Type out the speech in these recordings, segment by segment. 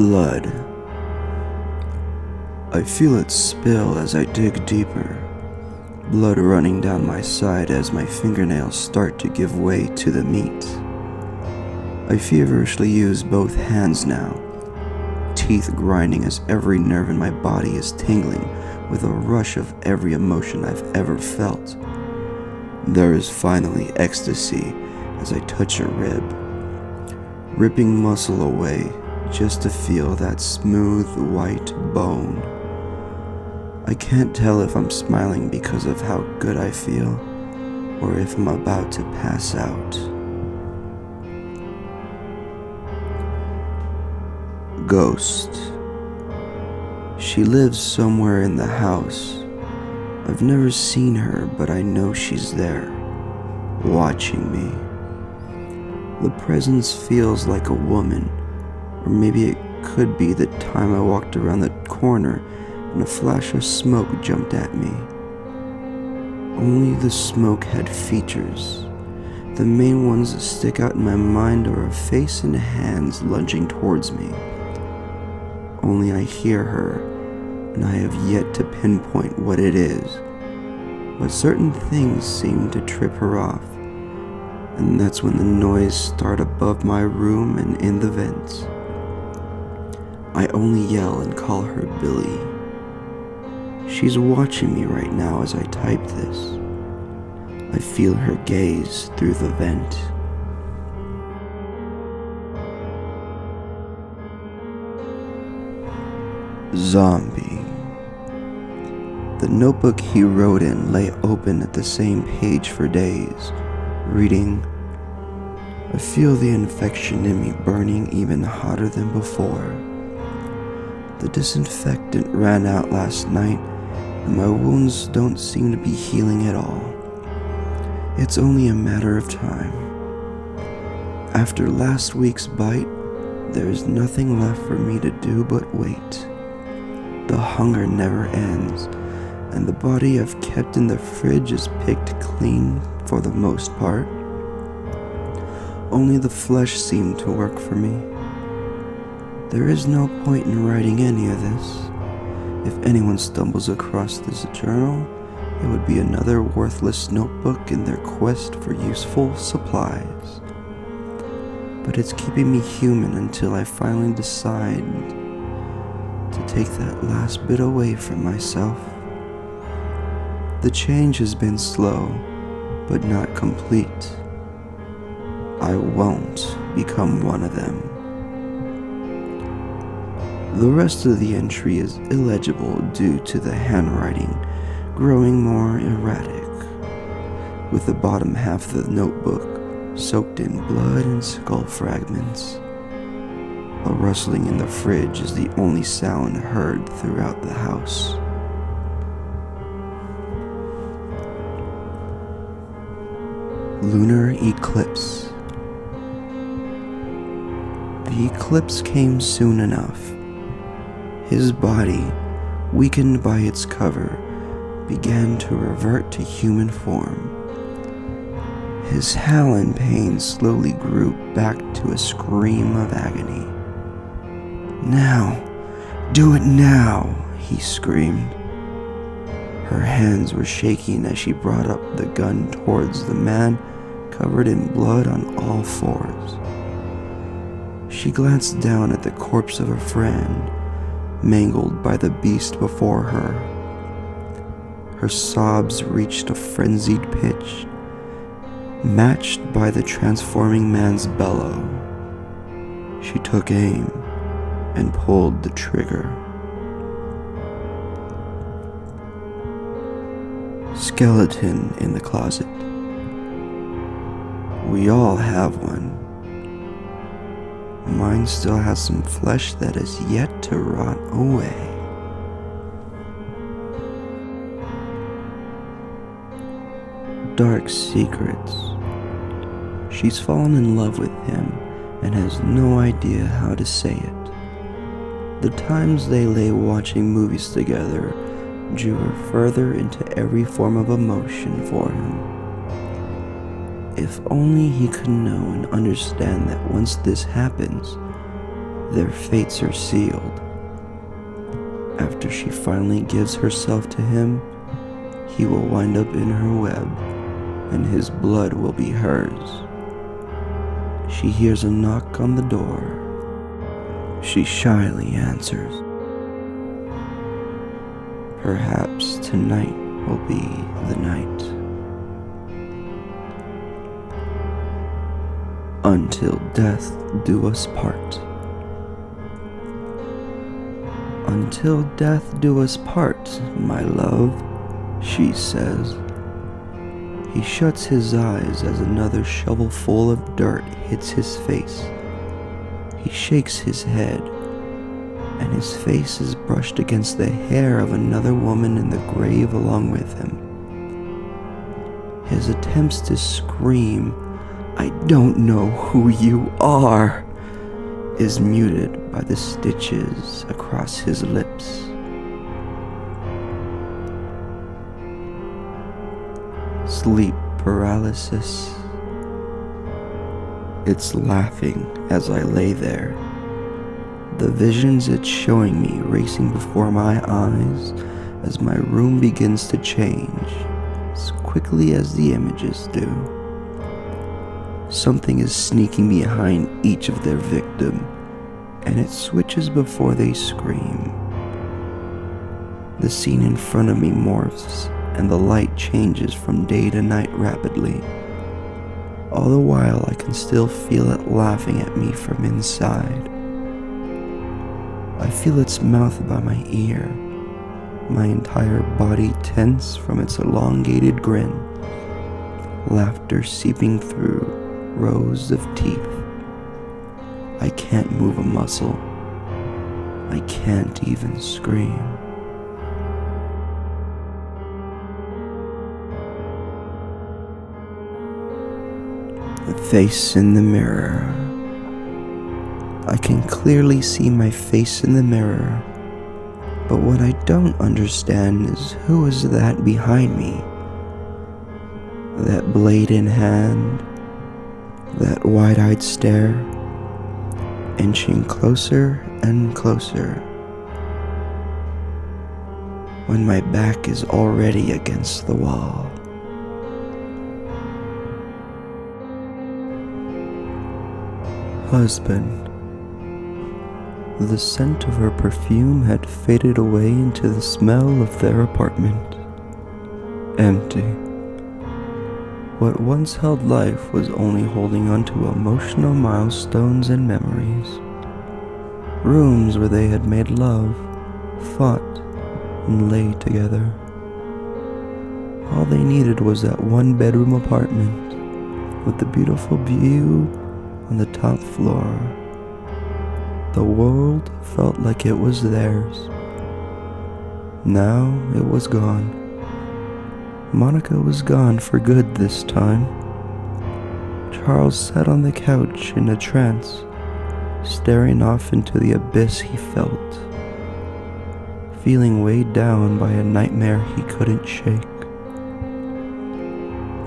Blood. I feel it spill as I dig deeper, blood running down my side as my fingernails start to give way to the meat. I feverishly use both hands now, teeth grinding as every nerve in my body is tingling with a rush of every emotion I've ever felt. There is finally ecstasy as I touch a rib, ripping muscle away just to feel that smooth white bone. I can't tell if I'm smiling because of how good I feel or if I'm about to pass out. Ghost. She lives somewhere in the house. I've never seen her, but I know she's there, watching me. The presence feels like a woman, or maybe it could be the time I walked around the corner and a flash of smoke jumped at me. Only the smoke had features. The main ones that stick out in my mind are a face and hands lunging towards me. Only I hear her, and I have yet to pinpoint what it is. But certain things seem to trip her off, and that's when the noise starts above my room and in the vents. I only yell and call her Billy. She's watching me right now as I type this. I feel her gaze through the vent. Zombie. The notebook he wrote in lay open at the same page for days, reading, I feel the infection in me burning even hotter than before. The disinfectant ran out last night, and my wounds don't seem to be healing at all. It's only a matter of time. After last week's bite, there is nothing left for me to do but wait. The hunger never ends, and the body I've kept in the fridge is picked clean for the most part. Only the flesh seemed to work for me. There is no point in writing any of this. If anyone stumbles across this journal, it would be another worthless notebook in their quest for useful supplies. But it's keeping me human until I finally decide to take that last bit away from myself. The change has been slow, but not complete. I won't become one of them. The rest of the entry is illegible due to the handwriting growing more erratic, with the bottom half of the notebook soaked in blood and skull fragments. A rustling in the fridge is the only sound heard throughout the house. Lunar Eclipse. The eclipse came soon enough. His body, weakened by its cover, began to revert to human form. His howl in pain slowly grew back to a scream of agony. Now, do it now, he screamed. Her hands were shaking as she brought up the gun towards the man covered in blood on all fours. She glanced down at the corpse of her friend, mangled by the beast before her. Her sobs reached a frenzied pitch, matched by the transforming man's bellow. She took aim and pulled the trigger. Skeleton in the closet. We all have one. Mine still has some flesh that is yet to rot away. Dark secrets. She's fallen in love with him and has no idea how to say it. The times they lay watching movies together drew her further into every form of emotion for him. If only he could know and understand that once this happens, their fates are sealed. After she finally gives herself to him, he will wind up in her web, and his blood will be hers. She hears a knock on the door. She shyly answers. Perhaps tonight will be the night. Until death do us part. Until death do us part, my love, she says. He shuts his eyes as another shovelful of dirt hits his face. He shakes his head, and his face is brushed against the hair of another woman in the grave along with him. His attempts to scream, "I don't know who you are," is muted by the stitches across his lips. Sleep paralysis. It's laughing as I lay there. The visions it's showing me racing before my eyes as my room begins to change as quickly as the images do. Something is sneaking behind each of their victim, and it switches before they scream. The scene in front of me morphs, and the light changes from day to night rapidly. All the while I can still feel it laughing at me from inside. I feel its mouth by my ear, my entire body tense from its elongated grin, laughter seeping through rows of teeth. I can't move a muscle. I can't even scream. The face in the mirror. I can clearly see my face in the mirror, but what I don't understand is who is that behind me? That blade in hand, that wide-eyed stare, inching closer and closer, when my back is already against the wall. Husband. The scent of her perfume had faded away into the smell of their apartment. Empty. What once held life was only holding on to emotional milestones and memories. Rooms where they had made love, fought, and lay together. All they needed was that one-bedroom apartment with the beautiful view on the top floor. The world felt like it was theirs. Now it was gone. Monica was gone for good this time. Charles sat on the couch in a trance, staring off into the abyss he felt, feeling weighed down by a nightmare he couldn't shake.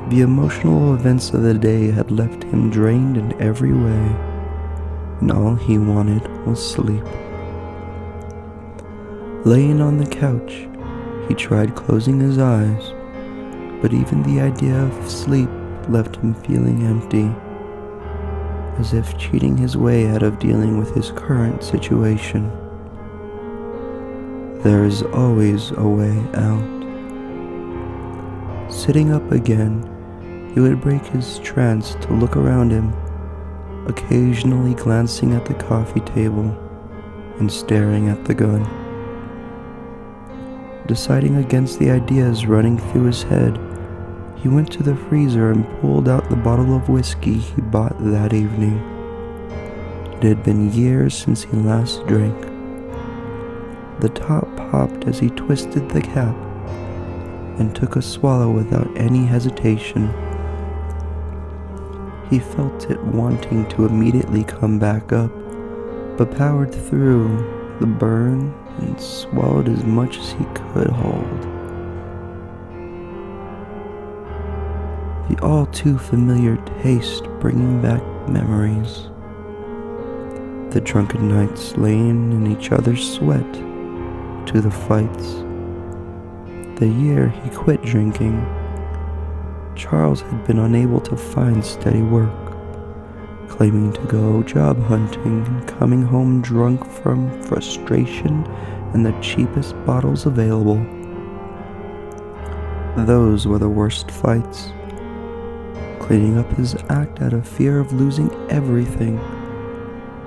The emotional events of the day had left him drained in every way, and all he wanted was sleep. Laying on the couch, he tried closing his eyes, but even the idea of sleep left him feeling empty, as if cheating his way out of dealing with his current situation. There is always a way out. Sitting up again, he would break his trance to look around him, occasionally glancing at the coffee table and staring at the gun. Deciding against the ideas running through his head, he went to the freezer and pulled out the bottle of whiskey he bought that evening. It had been years since he last drank. The top popped as he twisted the cap and took a swallow without any hesitation. He felt it wanting to immediately come back up, but powered through the burn and swallowed as much as he could hold. The all too familiar taste bringing back memories. the drunken nights laying in each other's sweat, to the fights. The year he quit drinking, Charles had been unable to find steady work, claiming to go job hunting and coming home drunk from frustration and the cheapest bottles available. Those were the worst fights, cleaning up his act out of fear of losing everything,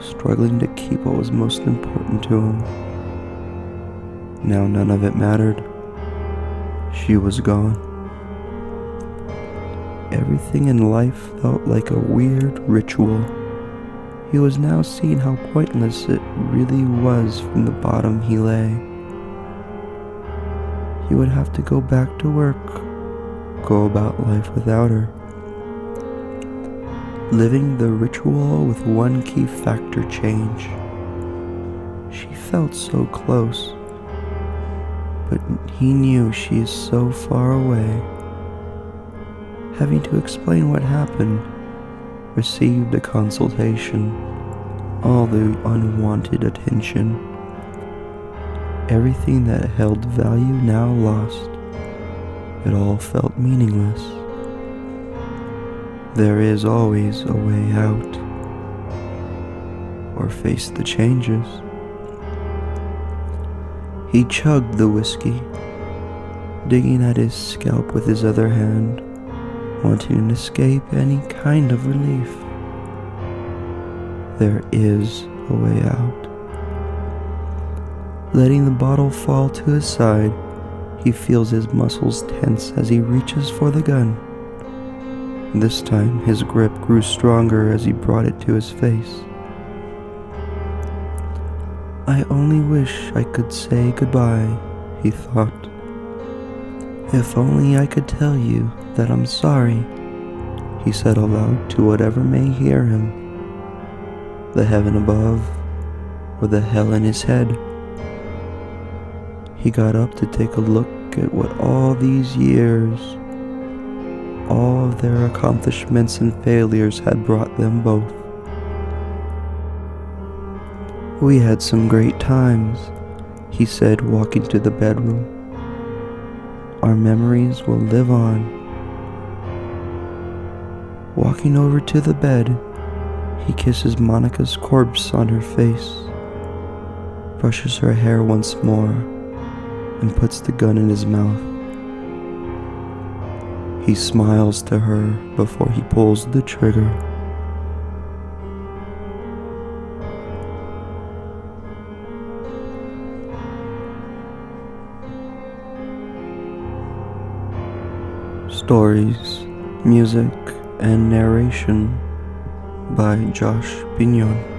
struggling to keep what was most important to him. Now none of it mattered. She was gone. Everything in life felt like a weird ritual. He was now seeing how pointless it really was from the bottom he lay. He would have to go back to work, go about life without her. Living the ritual with one key factor change. She felt so close, but he knew she is so far away. Having to explain what happened, received a consultation, all the unwanted attention. Everything that held value now lost. It all felt meaningless. There is always a way out, or face the changes. He chugged the whiskey, digging at his scalp with his other hand, wanting to escape any kind of relief. There is a way out. Letting the bottle fall to his side, he feels his muscles tense as he reaches for the gun. This time, his grip grew stronger as he brought it to his face. I only wish I could say goodbye, he thought. If only I could tell you that I'm sorry, he said aloud to whatever may hear him, the heaven above or the hell in his head. He got up to take a look at what all these years, all of their accomplishments and failures had brought them both. We had some great times, he said, walking to the bedroom. Our memories will live on. Walking over to the bed, he kisses Monica's corpse on her face, brushes her hair once more, and puts the gun in his mouth. He smiles to her before he pulls the trigger. Stories, music, and narration by Josh Pinon.